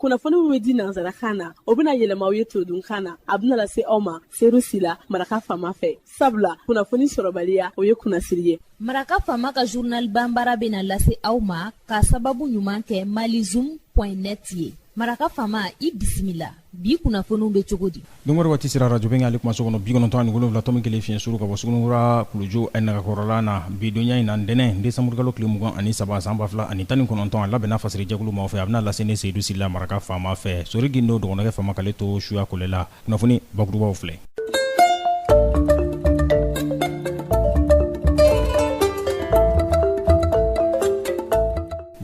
kunnafoni min bɛ di nanzarakan na o bɛna yɛlɛma aw ye todunkan na a bɛna lase aw ma seeru sila maraka faama fɛ sabula kunnafoni sɔrɔbaliya o ye kunnasiri ye. maraka faama ka journal banbaara bɛna lase aw ma ka sababu ɲuman kɛ malizoom.net ye. maraka faama i bisimila bi kunnafoniw bɛ cogo di. dongoro waati sera radio bɛnkɛ ale kuma so kɔnɔ 97.7 tɔmi kelen fiɲɛ suru ka bɔ sugunura kulujo nagakɔrɔla na bi donya in na ntɛnɛn desanburu kalo tile 23 san 2019 a labɛnna fasiri jɛkulu ma fɛ a bɛna lase ne Seyidu Sila maraka faama fɛ sori gindo dɔgɔnɔkɛ faama kale to suya kolela kunnafoni bakurubaw filɛ.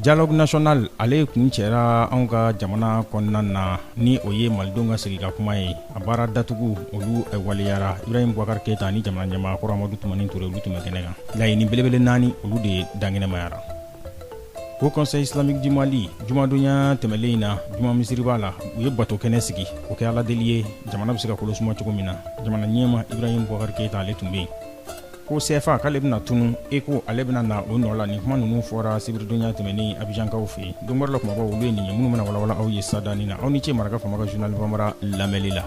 Dialogue national ale kun cɛra anw ka jamana kɔnɔna na ni o ye malidenw ka sigi ka kuma ye a baara datugu olu waliyara Ibrahim Boubacar Keita ni jamana ɲɛmaa Amadu Tumani Ture olu tun bɛ kɛnɛ kan laɲini belebele 4 olu de dangɛnɛmayara. Au Conseil islamique du Mali jumadonya tɛmɛlen in na juma misiri b'a la u ye bato kɛnɛ sigi o kɛ ala deli ye jamana bɛ se ka kolosuma cogo min na jamana ɲɛmaa Ibrahim Boubacar Keita ale tun bɛ yen ko CFA k'ale bɛna tunu ECO ale bɛna na o nɔ la nin kuma ninnu fɔra sibiridonya tɛmɛnen Abijankaw fɛ yen donbɔrɔ la kumabaw olu ye nin ye minnu bɛna walawala aw ye sadani na aw ni ce maraka faama ka journal banbaara lamɛnli la.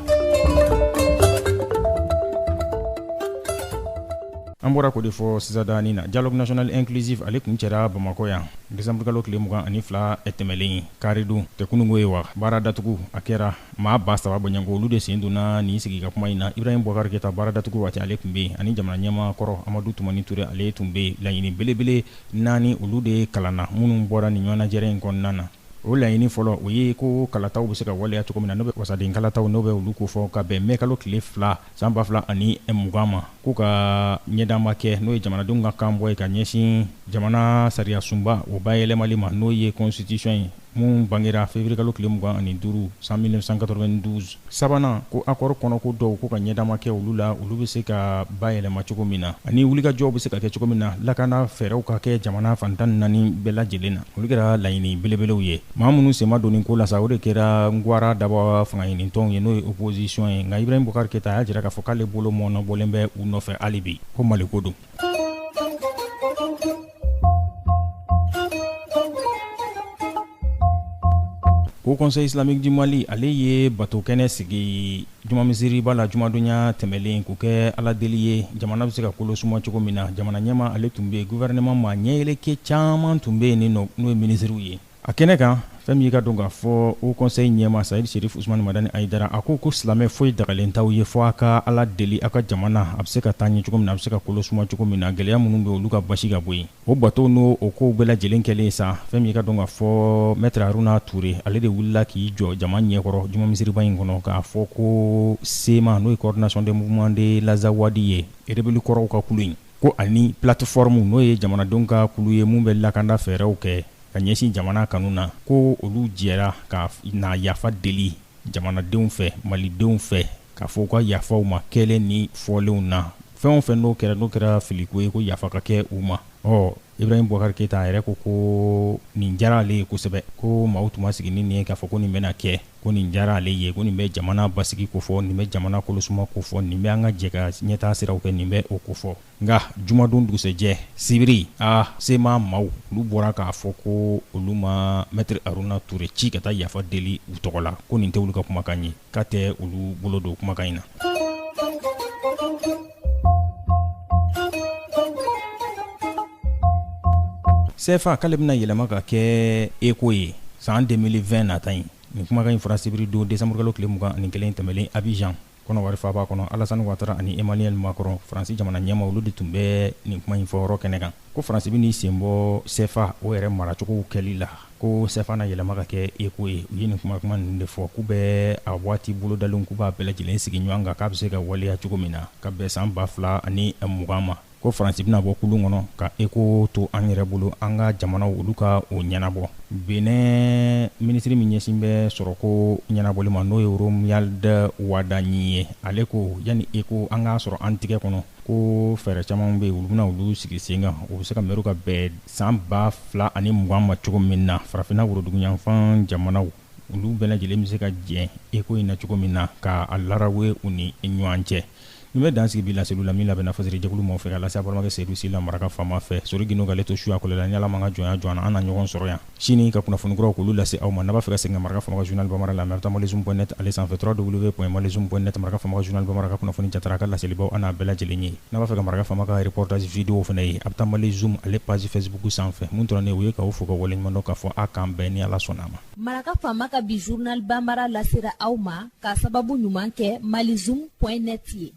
an bɔra ko de fɔ sisadani na dialogue national inclusif ale kun cɛra Bamakɔ yan desanburu kalo tile 22 tɛmɛlen karidu tɛ kunungo ye wa baara datugu a kɛra maa ba saba bɔɲanko olu de sen donna nin sigi ka kuma in na Ibrahim Boubacar Keita baara datugu waati ale tun bɛ ani jamana ɲɛmaa kɔrɔ Amadu Tumani Ture ale tun bɛ laɲini belebele 4 olu de kalanna minnu bɔra nin ɲɔgɔnnajɛrɛ in kɔnɔna na. O laɲini fɔlɔ o ye ko kalataw bɛ se ka waleya cogo min na n'o bɛ wasaden kalataw n'o bɛ olu ko fɔ ka bɛn mai kalo tile 2 san 2020 ma k'u ka ɲɛdama kɛ n'o ye jamanadenw ka kan bɔ ye ka ɲɛsin jamana sariya sunba o bayɛlɛmali ma n'o ye constitution ye mun bangera février kalo tile 25 san 1992 sabanan ko accord kɔnɔ ko dɔw ko ka ɲɛdama kɛ olu la olu bɛ se ka bayɛlɛma cogo min na ani wulikajɔw bɛ se ka kɛ cogo min na lakana fɛɛrɛw ka kɛ jamana fantan 4 bɛɛ lajɛlen na olu kɛra laɲini belebelew ye maa minnu sema donni ko la sa o de kɛra Ngwara Daba fanga ɲinitɔnw ye n'o ye opposition ye nka Ibrahim Boubacar Keita y'a jira k'a fɔ k'ale bolo mɔnabɔlen bɛ u nɔfɛ hali bi ko Mali ko don. Au Conseil islamique du Mali ale ye bato kɛnɛ sigi juma misiri b'a la jumadonya tɛmɛlen k'o kɛ ala deli ye jamana bɛ se ka kolosuma cogo min na jamana ɲɛmaa ale tun bɛ gouvernement ma ɲɛyɛlɛkɛ caman tun bɛ yen n'o ye ministres ye a kɛnɛ kan fɛn min ka dɔn k'a fɔ Au Conseil ɲɛmaa Sayid Sherif Usmani Madani Ayidara a ko silamɛ foyi dagalen t'aw ye fɔ a ka ala deli a ka jamana a bɛ se ka taa ɲɛ cogo min na a bɛ se ka kolosuma cogo min na gɛlɛya minnu bɛ olu ka basi ka bɔ yen o bato n'o o kow bɛɛ lajɛlen kɛlen sa fɛn min ka dɔn k'a fɔ Maître Haruna Toure ale de wulila k'i jɔ jama ɲɛkɔrɔ juma misiriba in kɔnɔ k'a fɔ ko SEMA n'o ye coordination des mouvements de l'Azawadi ye rebelle kɔrɔw ka kulu in ko ani plateforme n'o ye jamanadenw ka kulu ye mun bɛ lakanda fɛɛrɛw kɛ ka ɲɛsin jamana kanu na ko olu jɛra ka na yafa deli jamanadenw fɛ malidenw fɛ ka fɔ ka yafaw ma kɛlen ni fɔlenw na fɛn o fɛn n'o kɛra filiko ye ko yafa ka kɛ u ma Ibrahim Boubacar Keita a yɛrɛ ko nin diyara ale ye kosɛbɛ ko maaw tun ma sigi ni nin ye k'a fɔ ko nin bɛna kɛ ko nin diyara ale ye ko nin bɛ jamana basigi ko fɔ nin bɛ jamana kolosuma ko fɔ nin bɛ an ka jɛ ka ɲɛtaa siraw kɛ nin bɛ o ko fɔ nka jumadon dugusɛjɛ sibiri SEMA maaw olu bɔra k'a fɔ ko olu ma Maître Haruna Toure ci ka taa yafa deli u tɔgɔ la ko nin tɛ olu ka kumakan ye k'a tɛ olu bolo don kumakan in na. CFA k'ale bɛna yɛlɛma ka kɛ ECO ye san 2020 nata in nin kumakan in fɔra sibiri don desanburu kalo tile 21 tɛmɛlen Abidjan kɔnɔwari faaba kɔnɔ Alassane Ouattara ani Emmanuel Macron Faransi jamana ɲɛmaa olu de tun bɛ nin kuma in fɔ yɔrɔ kɛnɛ kan ko Faransi bɛ n'i sen bɔ CFA o yɛrɛ maracogow kɛli la ko CFA na yɛlɛma ka kɛ ECO ye u ye nin kuma ninnu de fɔ k'u bɛ a waati bolodalen k'u b'a bɛɛ lajɛlen sigi ɲɔgɔn kan k'a bɛ se ka waleya cogo min na ka bɛn san 2020 ma ko Faransi bɛna bɔ kulun kɔnɔ ka ECO to an yɛrɛ bolo an ka jamanaw olu ka o ɲɛnabɔ Benin ministre min ɲɛsin bɛ sɔrɔ ko ɲɛnabɔli ma n'o ye Romuald Wadanyi ye ale ko yanni ECO an k'a sɔrɔ an tigɛ kɔnɔ ko fɛɛrɛ caman bɛ yen olu bɛna olu sigi sen kan o bɛ se ka mɛru ka bɛn san 2020 ma cogo min na farafinna woroduguyanfan jamanaw olu bɛɛ lajɛlen bɛ se ka jɛn ECO in na cogo min na ka a larawe u ni ɲɔgɔn cɛ nin bɛ dan sigi bi laseliw la min labɛnna fasiri jɛkulu mɔgɔ fɛ ka lase a balimakɛ Seydou Sy la maraka faama fɛ sori gindo k'ale to su a kɔlɛ la ni Ala man ka jɔnya jɔ an na an na ɲɔgɔn sɔrɔ yan sini ka kunnafoni kuraw k'olu lase aw ma n'a b'a fɛ ka segin ka maraka faama ka journal Bamara la mais malizum.net ale sanfɛ www.malizum.net maraka faama ka journal Bamara ka kunnafoni jatara ka laselibaw an n'a bɛɛ lajɛlen ye n'a b'a fɛ ka maraka faama ka reportage vidéo fana ye a bɛ taa Malizum ale page Facebook sanfɛ mun dɔrɔn ne o ye k'aw fo ka waleɲuman dɔn k'a fɔ a k'an bɛn ni Ala sɔnna a ma. Maraka faama ka bi journal Bambara lasera aw ma ka sababu ɲuman kɛ malizum.net ye.